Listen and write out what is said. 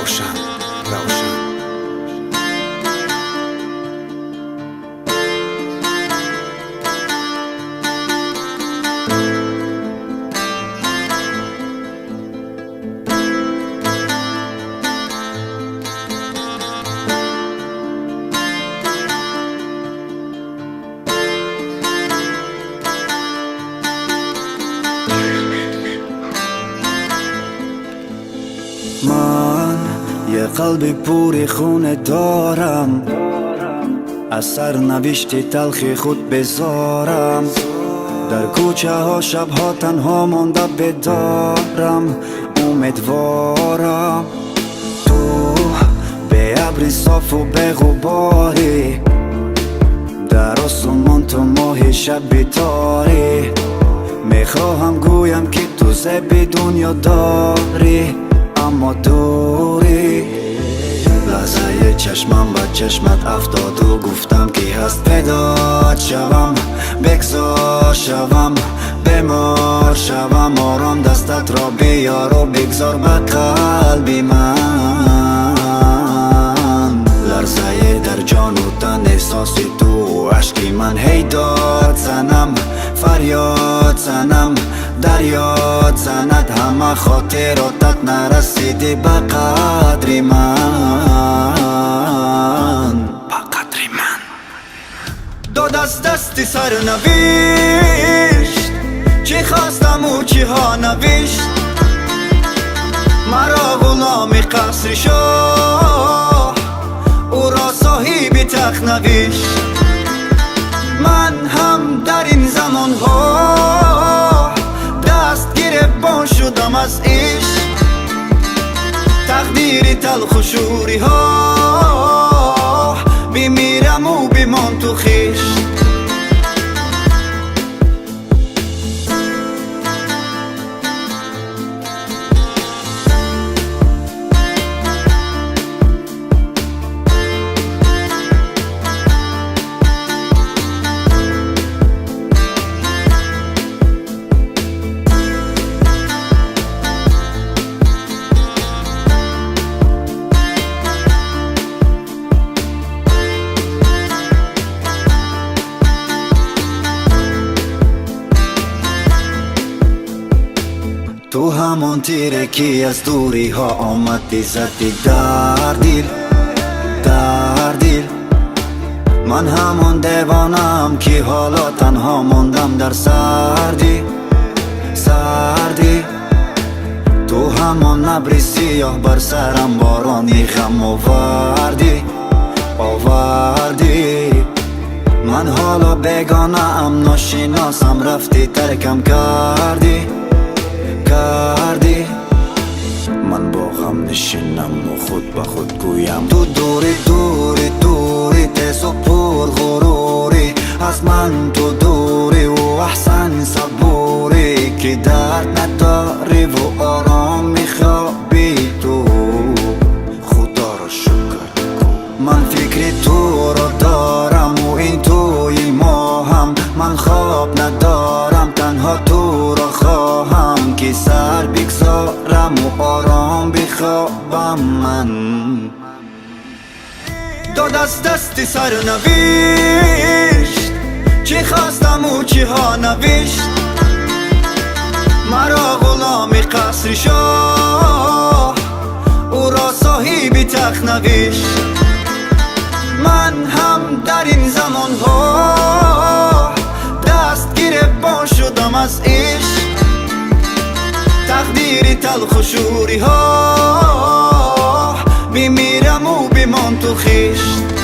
روشن من یه قلبی پوری خونه دارم، از سرنوشت تلخی خود بذارم. در کوچه ها شبها تنها مانده بدارم، امیدوارم تو به ابری صاف و به غباری، در آسمان تو ماه شب بیتاری. میخواهم گویم که تو زبی دنیا داری اما دوری. لحظه چشمم با چشمت افتاد و گفتم که هست فدات شوم، بگذار شوم، بمار شوم. آرام دستت را بیار و بگذار به قلبی من. لرزه در جان و تن احساس تو، عشقی من هی داد زنم، فریاد زنم، دریاد زند. همه خاطراتت نرسیدی به قدری من، به قدری من. داد از دستی سرنوشت، چی خواستم و چی ها نوشت. مرا غلام قصر شاه، او را صاحب تخت نوشت. من هم در این زمان ها دست گریبان شدم از عشق. تقدیر تلخ و شوری ها، بمیرم و بمان تو خشت. تو همون تیره که از دوری ها آمدی زدی در دل، در دل. من همون دیوانم که حالا تنها موندم در سردی، سردی. تو همون ابری سیاه بر سرم بارانی غم آوردی، آوردی. من حالا بیگانه ام، ناشناسم، رفتی ترکم کردی، کردی. من با غم نشینم و خود به خود گویم تو دوری دوری دوری، تیز و پر غروری. از من تو دوری و احسن صبوری، که درد نداری و آرام میخوابی تو. خدا را شکر من فکر تو را دارم و این توی ماهم. من خواب ندارم، تنها تو را خواهم، که سر بگذارم و آرام بخوابم من. داد از دستی سرنوشت، چی خواستم و چی ها نوشت. مرا غلام قصر شاه، او را صاحب تخت نوشت. من هم در این زمان ها دست گریبان شدم از عشق. تقدیر تلخ و شوری ها، بمیرم و بمان تو خشت.